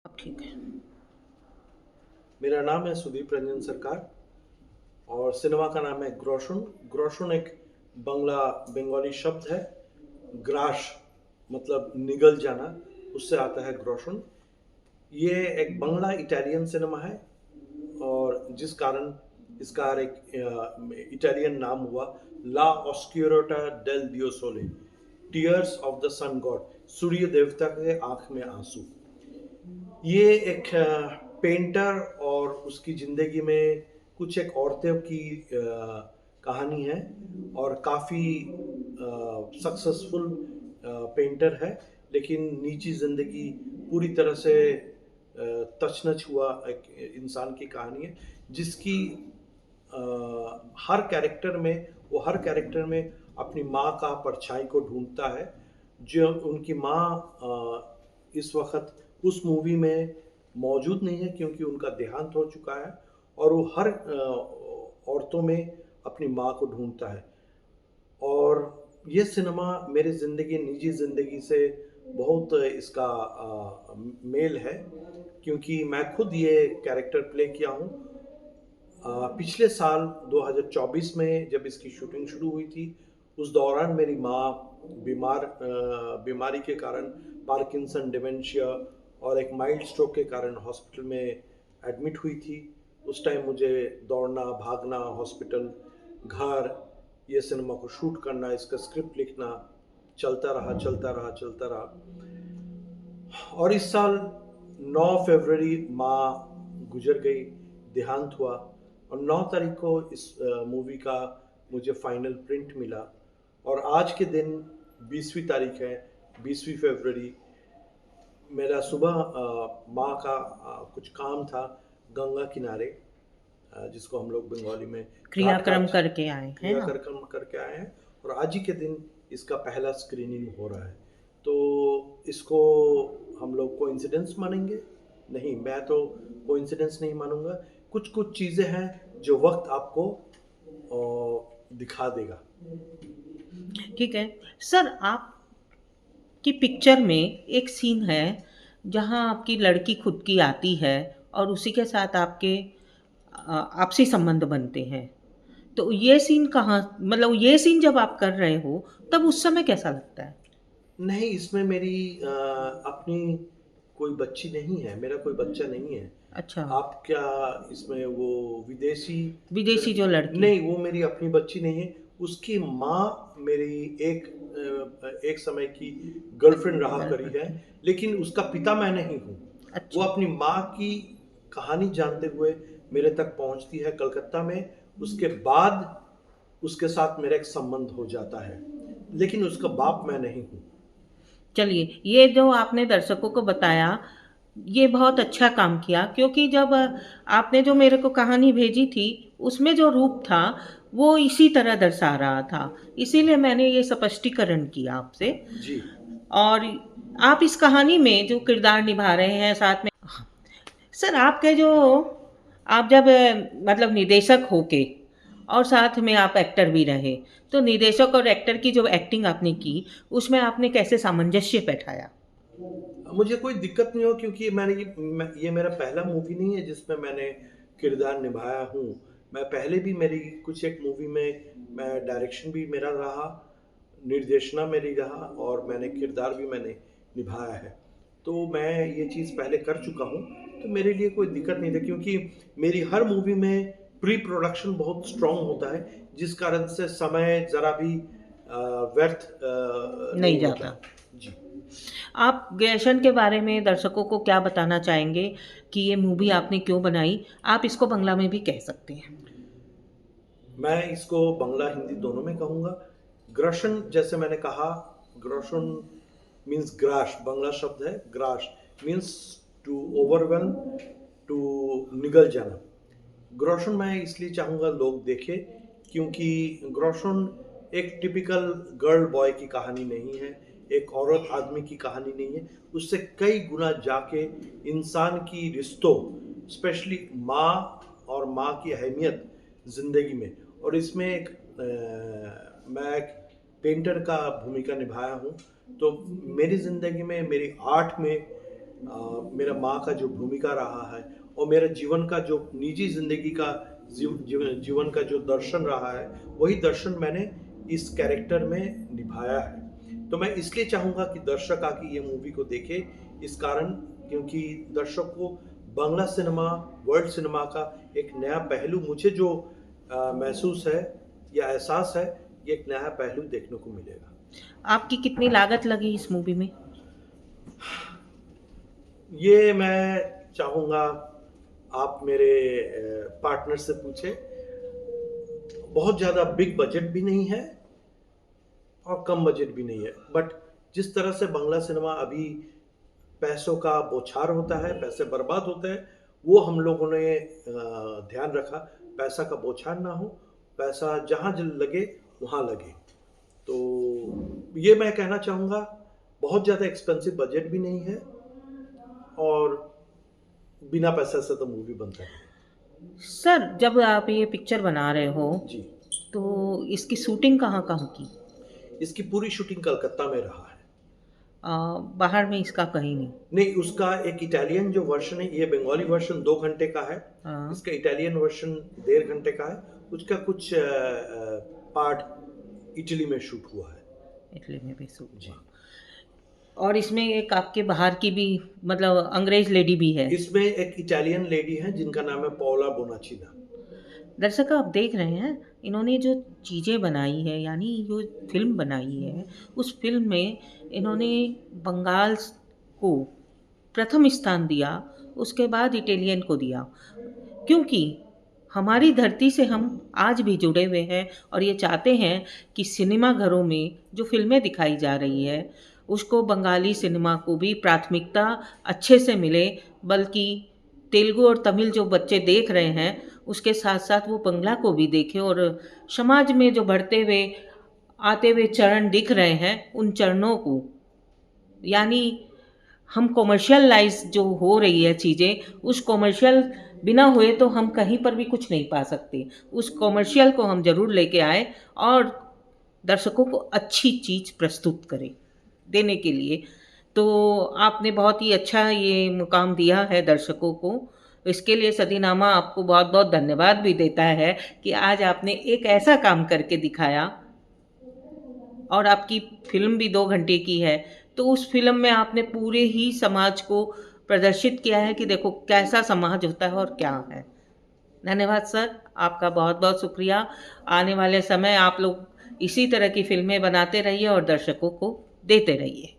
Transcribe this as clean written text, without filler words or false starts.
अब ठीक है। मेरा नाम है सुदीप रंजन सरकार और सिनेमा का नाम है ग्रोशन। ग्रोशन एक बंगाली शब्द है। ग्राश मतलब निगल जाना, उससे आता है ग्रोशन। ये एक बंगला इटालियन सिनेमा है और जिस कारण इसका एक इटालियन नाम हुआ, ला ऑस्क्यूरोटा डेल दियो सोले, tears of the sun god, सूर्य देवता के आंख में आंसू। ये एक पेंटर और उसकी ज़िंदगी में कुछ एक औरतों की कहानी है और काफ़ी सक्सेसफुल पेंटर है, लेकिन निजी ज़िंदगी पूरी तरह से तचनच हुआ एक इंसान की कहानी है, जिसकी हर कैरेक्टर में अपनी माँ का परछाई को ढूंढता है। जो उनकी माँ इस वक्त उस मूवी में मौजूद नहीं है क्योंकि उनका देहांत हो चुका है, और वो हर औरतों में अपनी माँ को ढूंढता है। और ये सिनेमा मेरे निजी ज़िंदगी से बहुत इसका मेल है, क्योंकि मैं खुद ये कैरेक्टर प्ले किया हूँ। पिछले साल 2024 में जब इसकी शूटिंग शुरू हुई थी, उस दौरान मेरी माँ बीमारी के कारण, पार्किंसन, डिमेंशिया और एक माइल्ड स्ट्रोक के कारण हॉस्पिटल में एडमिट हुई थी। उस टाइम मुझे दौड़ना, भागना, हॉस्पिटल, घर, ये सिनेमा को शूट करना, इसका स्क्रिप्ट लिखना चलता रहा। और इस साल 9 फरवरी माँ गुजर गई, देहांत हुआ, और 9 तारीख को इस मूवी का मुझे फाइनल प्रिंट मिला। और आज के दिन 20वीं तारीख है, 20वीं फरवरी, मेरा सुबह माँ का कुछ काम था गंगा किनारे, जिसको हम लोग बंगाली में क्रियाक्रम करके आए हैं ना। क्रियाक्रम करके आए हैं, और आज ही के दिन इसका पहला स्क्रीनिंग हो रहा है। तो इसको हम लोग कोइंसिडेंस मानेंगे? नहीं, मैं तो कोइंसिडेंस नहीं मानूंगा। कुछ कुछ चीज़ें हैं जो वक्त आपको दिखा देगा। ठीक है सर, आपकी पिक्चर में एक सीन है जहां आपकी लड़की खुद की आती है और उसी के साथ आपके आपसी संबंध बनते हैं। तो ये सीन कहाँ, मतलब ये सीन जब आप कर रहे हो तब उस समय कैसा लगता है? नहीं, इसमें मेरी अपनी कोई बच्ची नहीं है, मेरा कोई बच्चा नहीं है। अच्छा। आप क्या इसमें वो विदेशी विदेशी जो लड़की? नहीं, वो मेरी अपनी बच्ची नहीं है। उसकी माँ मेरी एक समय की गर्लफ्रेंड रहा करी है, लेकिन उसका पिता मैं नहीं हूँ। वो अच्छा। अपनी माँ की कहानी जानते हुए मेरे तक पहुँचती है कलकत्ता में। उसके बाद उसके साथ मेरा एक संबंध हो जाता है, लेकिन उसका बाप मैं नहीं हूँ। चलिए, ये जो आपने दर्शकों को बताया, ये बहुत अच्छा काम किया, क्योंकि जब आपने जो मेरे को कहानी भेजी थी, उसमें जो रूप था, वो इसी तरह दर्शा रहा था। इसीलिए मैंने ये स्पष्टीकरण किया आपसे। जी। और आप इस कहानी में जो किरदार निभा रहे हैं साथ में, सर आपके जो, आप जब मतलब निर्देशक होके और साथ में आप एक्टर भी रहे, तो निर्देशक और एक्टर की जो एक्टिंग आपने की, उसमें आपने कैसे सामंजस्य बैठाया? मुझे कोई दिक्कत नहीं हो, क्योंकि ये मेरा पहला मूवी नहीं है जिसमें मैंने किरदार निभाया हूँ। मैं पहले भी मेरी कुछ एक मूवी में मैं डायरेक्शन भी मेरा रहा, निर्देशना मेरी रहा, और मैंने निभाया है। तो मैं ये चीज़ पहले कर चुका हूँ, तो मेरे लिए कोई दिक्कत नहीं था, क्योंकि मेरी हर मूवी में प्री प्रोडक्शन बहुत स्ट्रॉन्ग होता है, जिस कारण से समय ज़रा भी व्यर्थ नहीं नहीं होता जाता। है। जी। आप ग्रेशन के बारे में दर्शकों को क्या बताना चाहेंगे कि ये मूवी आपने क्यों बनाई? आप इसको बांग्ला में भी कह सकते हैं। मैं इसको बांग्ला हिंदी दोनों में कहूँगा। ग्रशन, जैसे मैंने कहा, ग्रशन मीन्स ग्राश, बांग्ला शब्द है। ग्राश मीन्स टू ओवरवेलम, टू निगल जाना। ग्रोशन मैं इसलिए चाहूँगा लोग देखें, क्योंकि ग्रोशन एक टिपिकल गर्ल बॉय की कहानी नहीं है, एक औरत आदमी की कहानी नहीं है। उससे कई गुना जाके इंसान की रिश्तों, स्पेशली माँ और माँ की अहमियत ज़िंदगी में, और इसमें मैं एक पेंटर का भूमिका निभाया हूँ। तो मेरी ज़िंदगी में, मेरी आर्ट में मेरा माँ का जो भूमिका रहा है, और मेरा जीवन का जो निजी ज़िंदगी का जीवन का जो दर्शन रहा है, वही दर्शन मैंने इस कैरेक्टर में निभाया है। तो मैं इसलिए चाहूँगा कि दर्शक आके ये मूवी को देखे, इस कारण, क्योंकि दर्शक को बांग्ला सिनेमा, वर्ल्ड सिनेमा का एक नया पहलू मुझे जो महसूस है या एहसास है, ये एक नया पहलू देखने को मिलेगा। आपकी कितनी लागत लगी इस मूवी में? ये मैं चाहूँगा आप मेरे पार्टनर से पूछें। बहुत ज़्यादा बिग बजट भी नहीं है और कम बजट भी नहीं है, बट जिस तरह से बांग्ला सिनेमा अभी पैसों का बौछार होता है, पैसे बर्बाद होते हैं, वो हम लोगों ने ध्यान रखा, पैसा का बौछार ना हो, पैसा जहाँ लगे वहाँ लगे। तो ये मैं कहना चाहूँगा, बहुत ज़्यादा एक्सपेंसिव बजट भी नहीं है और बिना पैसे से तो मूवी बनता है। सर, जब आप ये पिक्चर बना रहे हो, जी, तो इसकी शूटिंग कहाँ-कहाँ की? इसकी पूरी शूटिंग कलकत्ता में रहा है। बाहर में इसका कहीं नहीं? नहीं, उसका एक इटालियन जो वर्ज़न है, ये बंगाली वर्ज़न 2 घंटे का है। हाँ, इसका इटालियन वर्ज़न 1.5 घंटे का है। उसका कुछ पार्ट इटली में शूट हुआ है। इटली में भी शूट जी। हुआ। और इसमें एक आपके बाहर की भी मतलब अंग्रेज़ लेडी भी है। इसमें एक इटालियन लेडी है जिनका नाम है पाओला बोनाचिना। दर्शक आप देख रहे हैं, इन्होंने जो चीज़ें बनाई है, यानी जो फ़िल्म बनाई है, उस फ़िल्म में इन्होंने बंगाल को प्रथम स्थान दिया, उसके बाद इटालियन को दिया। क्योंकि हमारी धरती से हम आज भी जुड़े हुए हैं और ये चाहते हैं कि सिनेमा घरों में जो फ़िल्में दिखाई जा रही है, उसको बंगाली सिनेमा को भी प्राथमिकता अच्छे से मिले, बल्कि तेलुगु और तमिल जो बच्चे देख रहे हैं, उसके साथ-साथ वो बंगला को भी देखें और समाज में जो बढ़ते हुए, आते हुए चरण दिख रहे हैं, उन चरणों को, यानी हम कॉमर्शियलाइज़ जो हो रही है चीज़ें, उस कॉमर्शियल बिना हुए तो हम कहीं पर भी कुछ नहीं पा सकते। उस कॉमर्शियल को हम ज़रूर लेके आएँ और दर्शकों को अच्छी चीज़ प्रस्तुत करें, देने के लिए। तो आपने बहुत ही अच्छा ये मुकाम दिया है दर्शकों को। इसके लिए सदीनामा आपको बहुत-बहुत धन्यवाद भी देता है कि आज आपने एक ऐसा काम करके दिखाया और आपकी फ़िल्म भी 2 घंटे की है, तो उस फ़िल्म में आपने पूरे ही समाज को प्रदर्शित किया है कि देखो कैसा समाज होता है और क्या है। धन्यवाद सर, आपका बहुत-बहुत शुक्रिया। आने वाले समय आप लोग इसी तरह की फ़िल्में बनाते रहिए और दर्शकों को देते रहिए।